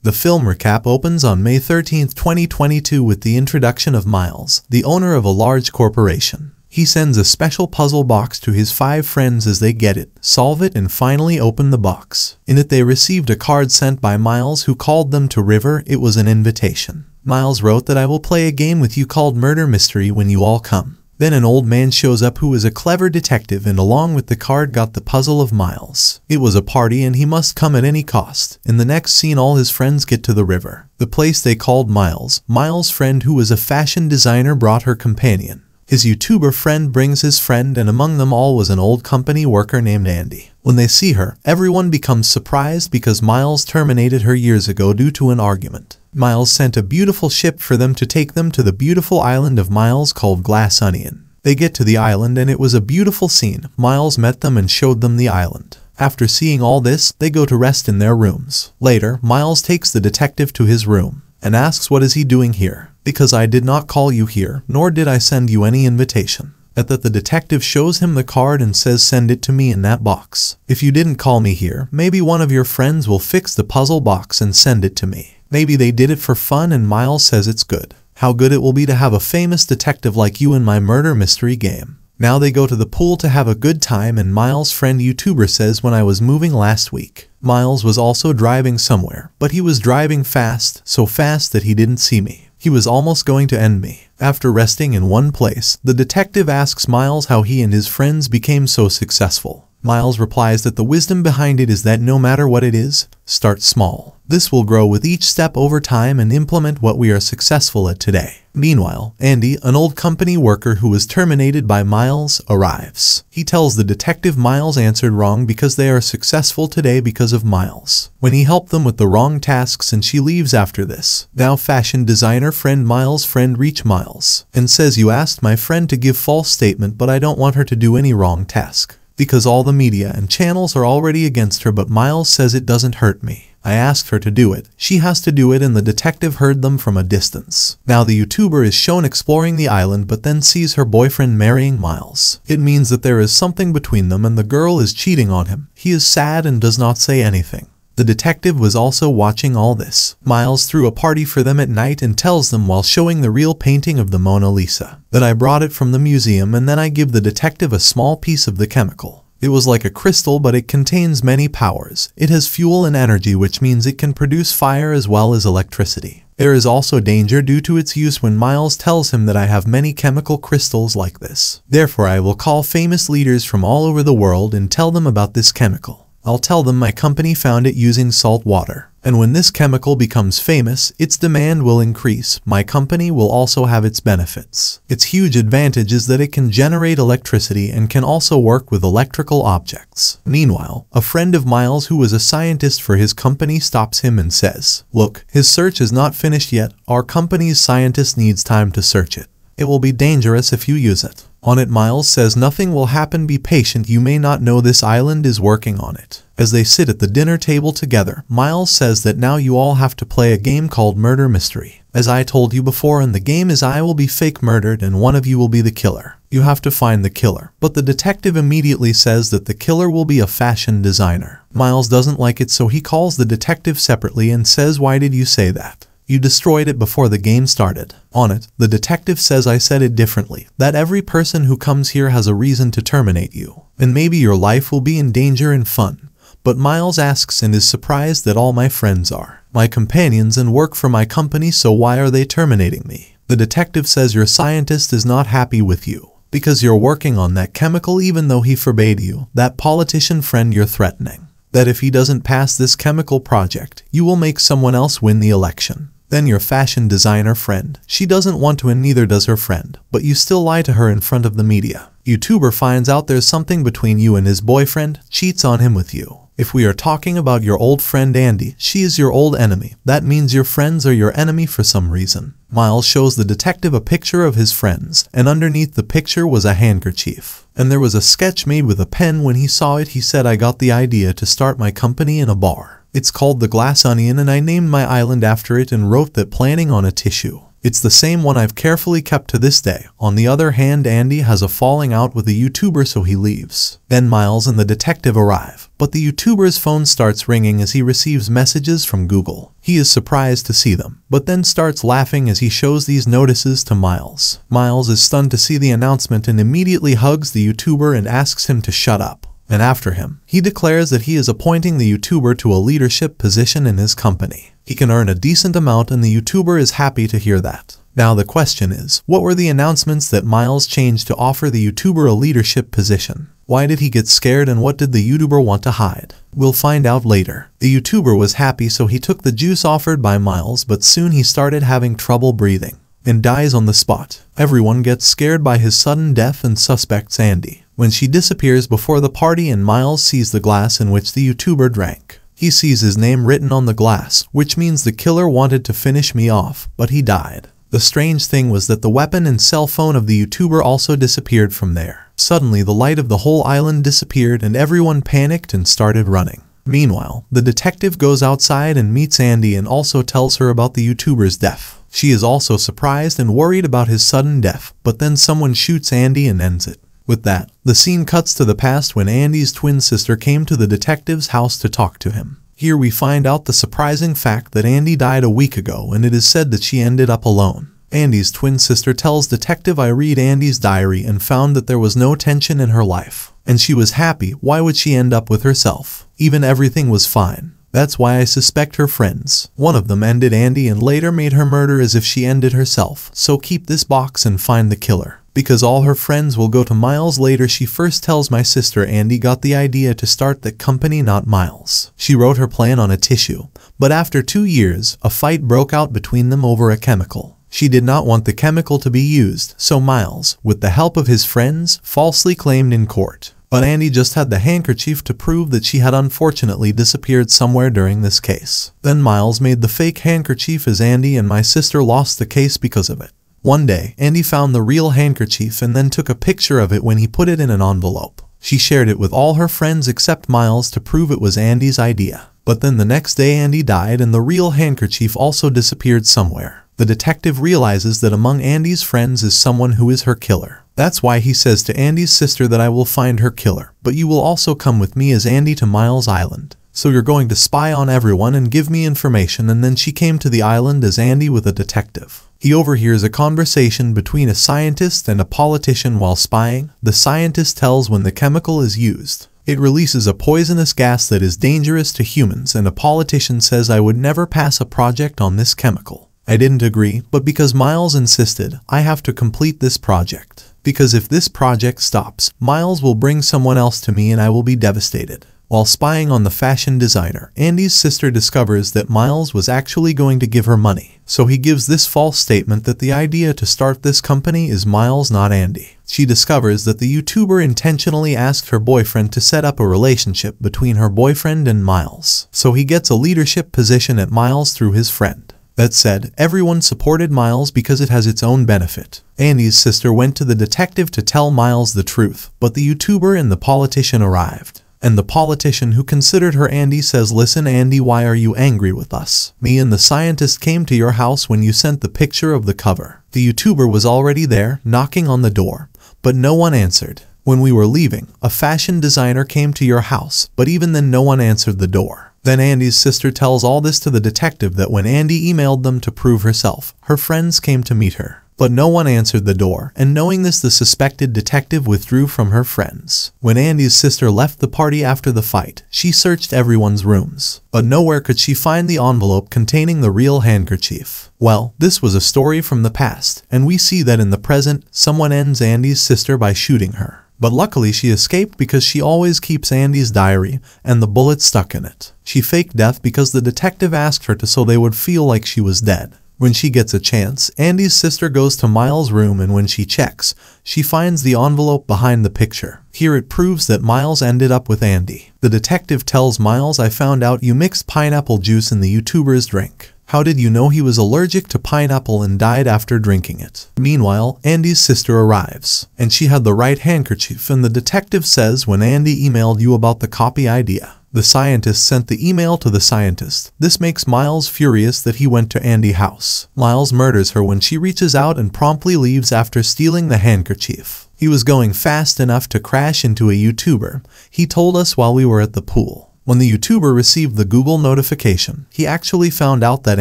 The film recap opens on May 13, 2022 with the introduction of Miles, the owner of a large corporation. He sends a special puzzle box to his 5 friends as they get it, solve it, and finally open the box. In it they received a card sent by Miles, who called them to River. It was an invitation. Miles wrote that I will play a game with you called Murder Mystery when you all come. Then an old man shows up who is a clever detective, and along with the card got the puzzle of Miles. It was a party and he must come at any cost. In the next scene all his friends get to the river, the place they called Miles. Miles' friend, who was a fashion designer, brought her companion. His YouTuber friend brings his friend, and among them all was an old company worker named Andy. When they see her, everyone becomes surprised because Miles terminated her years ago due to an argument. Miles sent a beautiful ship for them to take them to the beautiful island of Miles called Glass Onion. They get to the island and it was a beautiful scene. Miles met them and showed them the island. After seeing all this, they go to rest in their rooms. Later, Miles takes the detective to his room and asks what is he doing here. Because I did not call you here, nor did I send you any invitation. At that the detective shows him the card and says send it to me in that box. If you didn't call me here, maybe one of your friends will fix the puzzle box and send it to me. Maybe they did it for fun, and Miles says it's good. How good it will be to have a famous detective like you in my murder mystery game. Now they go to the pool to have a good time, and Miles' friend YouTuber says when I was moving last week. Miles was also driving somewhere, but he was driving fast, so fast that he didn't see me. He was almost going to end me. After resting in one place, the detective asks Miles how he and his friends became so successful. Miles replies that the wisdom behind it is that no matter what it is, start small. This will grow with each step over time and implement what we are successful at today. Meanwhile, Andy, an old company worker who was terminated by Miles, arrives. He tells the detective Miles answered wrong because they are successful today because of Miles, when he helped them with the wrong tasks, and she leaves after this. Now fashion designer friend Miles' friend reach Miles and says, you asked my friend to give false statement, but I don't want her to do any wrong task, because all the media and channels are already against her, but Miles says it doesn't hurt me. I asked her to do it. She has to do it, and the detective heard them from a distance. Now the YouTuber is shown exploring the island, but then sees her boyfriend marrying Miles. It means that there is something between them and the girl is cheating on him. He is sad and does not say anything. The detective was also watching all this. Miles threw a party for them at night and tells them while showing the real painting of the Mona Lisa that I brought it from the museum, and then I give the detective a small piece of the chemical. It was like a crystal, but it contains many powers. It has fuel and energy, which means it can produce fire as well as electricity. There is also danger due to its use when Miles tells him that I have many chemical crystals like this. Therefore, I will call famous leaders from all over the world and tell them about this chemical. I'll tell them my company found it using salt water. And when this chemical becomes famous, its demand will increase. My company will also have its benefits. Its huge advantage is that it can generate electricity and can also work with electrical objects. Meanwhile, a friend of Miles who was a scientist for his company stops him and says, look, his search is not finished yet. Our company's scientist needs time to search it. It will be dangerous if you use it. On it, Miles says nothing will happen, be patient, you may not know this island is working on it. As they sit at the dinner table together, Miles says that now you all have to play a game called Murder Mystery. As I told you before, and the game is I will be fake murdered and one of you will be the killer. You have to find the killer. But the detective immediately says that the killer will be a fashion designer. Miles doesn't like it, so he calls the detective separately and says, why did you say that? You destroyed it before the game started. On it, the detective says I said it differently, that every person who comes here has a reason to terminate you, and maybe your life will be in danger and fun. But Miles asks and is surprised that all my friends are my companions and work for my company, so why are they terminating me? The detective says your scientist is not happy with you because you're working on that chemical even though he forbade you. That politician friend you're threatening that if he doesn't pass this chemical project, you will make someone else win the election. Then your fashion designer friend, she doesn't want to and neither does her friend, but you still lie to her in front of the media. YouTuber finds out there's something between you and his boyfriend, cheats on him with you. If we are talking about your old friend Andy, she is your old enemy. That means your friends are your enemy for some reason. Miles shows the detective a picture of his friends, and underneath the picture was a handkerchief. And there was a sketch made with a pen. When he saw it, he said, I got the idea to start my company in a bar. It's called the Glass Onion, and I named my island after it and wrote that planning on a tissue. It's the same one I've carefully kept to this day. On the other hand, Andy has a falling out with a YouTuber, so he leaves. Then Miles and the detective arrive, but the YouTuber's phone starts ringing as he receives messages from Google. He is surprised to see them, but then starts laughing as he shows these notices to Miles. Miles is stunned to see the announcement and immediately hugs the YouTuber and asks him to shut up. And after him, he declares that he is appointing the YouTuber to a leadership position in his company. He can earn a decent amount and the YouTuber is happy to hear that. Now the question is, what were the announcements that Miles changed to offer the YouTuber a leadership position? Why did he get scared and what did the YouTuber want to hide? We'll find out later. The YouTuber was happy so he took the juice offered by Miles, but soon he started having trouble breathing and dies on the spot. Everyone gets scared by his sudden death and suspects Andy when she disappears before the party, and Miles sees the glass in which the YouTuber drank. He sees his name written on the glass, which means the killer wanted to finish me off, but he died. The strange thing was that the weapon and cell phone of the YouTuber also disappeared from there. Suddenly the light of the whole island disappeared and everyone panicked and started running. Meanwhile, the detective goes outside and meets Andy and also tells her about the YouTuber's death. She is also surprised and worried about his sudden death, but then someone shoots Andy and ends it. With that, the scene cuts to the past when Andy's twin sister came to the detective's house to talk to him. Here we find out the surprising fact that Andy died a week ago and it is said that she ended up alone. Andy's twin sister tells Detective, I read Andy's diary and found that there was no tension in her life. And she was happy. Why would she end up with herself? Even everything was fine. That's why I suspect her friends. One of them ended Andy and later made her murder as if she ended herself. So keep this box and find the killer. Because all her friends will go to Miles later. She first tells my sister Andy got the idea to start the company, not Miles. She wrote her plan on a tissue. But after 2 years, a fight broke out between them over a chemical. She did not want the chemical to be used, so Miles, with the help of his friends, falsely claimed in court. But Andy just had the handkerchief to prove that she had unfortunately disappeared somewhere during this case. Then Miles made the fake handkerchief as Andy and my sister lost the case because of it. One day, Andy found the real handkerchief and then took a picture of it when he put it in an envelope. She shared it with all her friends except Miles to prove it was Andy's idea. But then the next day Andy died and the real handkerchief also disappeared somewhere. The detective realizes that among Andy's friends is someone who is her killer. That's why he says to Andy's sister that I will find her killer, but you will also come with me as Andy to Miles Island. So you're going to spy on everyone and give me information. And then she came to the island as Andy with a detective. He overhears a conversation between a scientist and a politician while spying. The scientist tells when the chemical is used, it releases a poisonous gas that is dangerous to humans, and a politician says I would never pass a project on this chemical. I didn't agree, but because Miles insisted, I have to complete this project. Because if this project stops, Miles will bring someone else to me and I will be devastated. While spying on the fashion designer, Andy's sister discovers that Miles was actually going to give her money. So he gives this false statement that the idea to start this company is Miles, not Andy. She discovers that the YouTuber intentionally asked her boyfriend to set up a relationship between her boyfriend and Miles. So he gets a leadership position at Miles through his friend. That said, everyone supported Miles because it has its own benefit. Andy's sister went to the detective to tell Miles the truth, but the YouTuber and the politician arrived. And the politician who considered her Andy says, listen Andy, why are you angry with us? Me and the scientist came to your house when you sent the picture of the cover. The YouTuber was already there, knocking on the door, but no one answered. When we were leaving, a fashion designer came to your house, but even then no one answered the door. Then Andy's sister tells all this to the detective that when Andy emailed them to prove herself, her friends came to meet her. But no one answered the door, and knowing this the suspected detective withdrew from her friends. When Andy's sister left the party after the fight, she searched everyone's rooms. But nowhere could she find the envelope containing the real handkerchief. Well, this was a story from the past, and we see that in the present, someone ends Andy's sister by shooting her. But luckily she escaped because she always keeps Andy's diary and the bullet stuck in it. She faked death because the detective asked her to so they would feel like she was dead. When she gets a chance, Andy's sister goes to Miles' room and when she checks, she finds the envelope behind the picture. Here it proves that Miles ended up with Andy. The detective tells Miles, I found out you mixed pineapple juice in the YouTuber's drink. How did you know he was allergic to pineapple and died after drinking it? Meanwhile, Andy's sister arrives, and she had the right handkerchief, and the detective says when Andy emailed you about the copy idea. The scientist sent the email to the scientist. This makes Miles furious that he went to Andy's house. Miles murders her when she reaches out and promptly leaves after stealing the handkerchief. He was going fast enough to crash into a YouTuber. He told us while we were at the pool. When the YouTuber received the Google notification, he actually found out that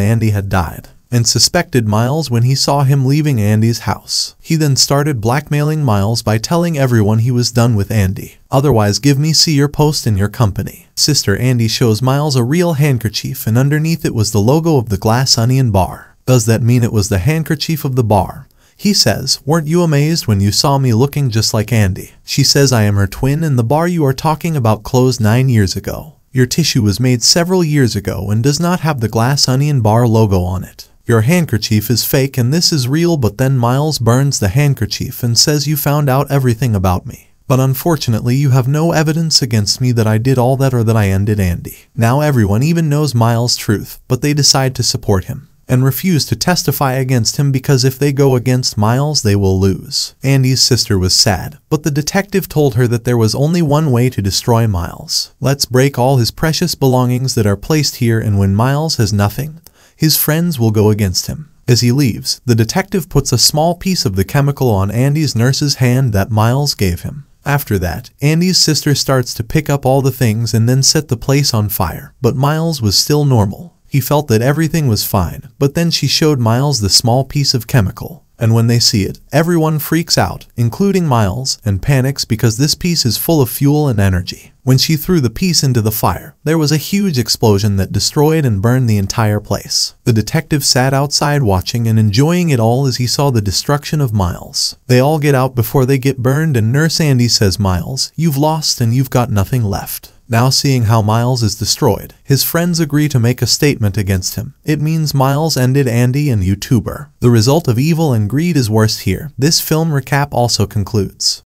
Andy had died and suspected Miles when he saw him leaving Andy's house. He then started blackmailing Miles by telling everyone he was done with Andy. Otherwise, give me see your post in your company. Sister Andy shows Miles a real handkerchief and underneath it was the logo of the Glass Onion bar. Does that mean it was the handkerchief of the bar? He says, weren't you amazed when you saw me looking just like Andy? She says I am her twin and the bar you are talking about closed 9 years ago. Your tissue was made several years ago and does not have the Glass Onion bar logo on it. Your handkerchief is fake and this is real, but then Miles burns the handkerchief and says you found out everything about me. But unfortunately you have no evidence against me that I did all that or that I ended Andy. Now everyone even knows Miles' truth, but they decide to support him and refuse to testify against him because if they go against Miles they will lose. Andy's sister was sad, but the detective told her that there was only one way to destroy Miles. Let's break all his precious belongings that are placed here, and when Miles has nothing, his friends will go against him. As he leaves, the detective puts a small piece of the chemical on Andy's nurse's hand that Miles gave him. After that, Andy's sister starts to pick up all the things and then set the place on fire, but Miles was still normal. He felt that everything was fine, but then she showed Miles the small piece of chemical. And when they see it, everyone freaks out, including Miles, and panics because this piece is full of fuel and energy. When she threw the piece into the fire, there was a huge explosion that destroyed and burned the entire place. The detective sat outside watching and enjoying it all as he saw the destruction of Miles. They all get out before they get burned and Nurse Andy says, Miles, you've lost and you've got nothing left. Now seeing how Miles is destroyed, his friends agree to make a statement against him. It means Miles ended Andy and YouTuber. The result of evil and greed is worst here. This film recap also concludes.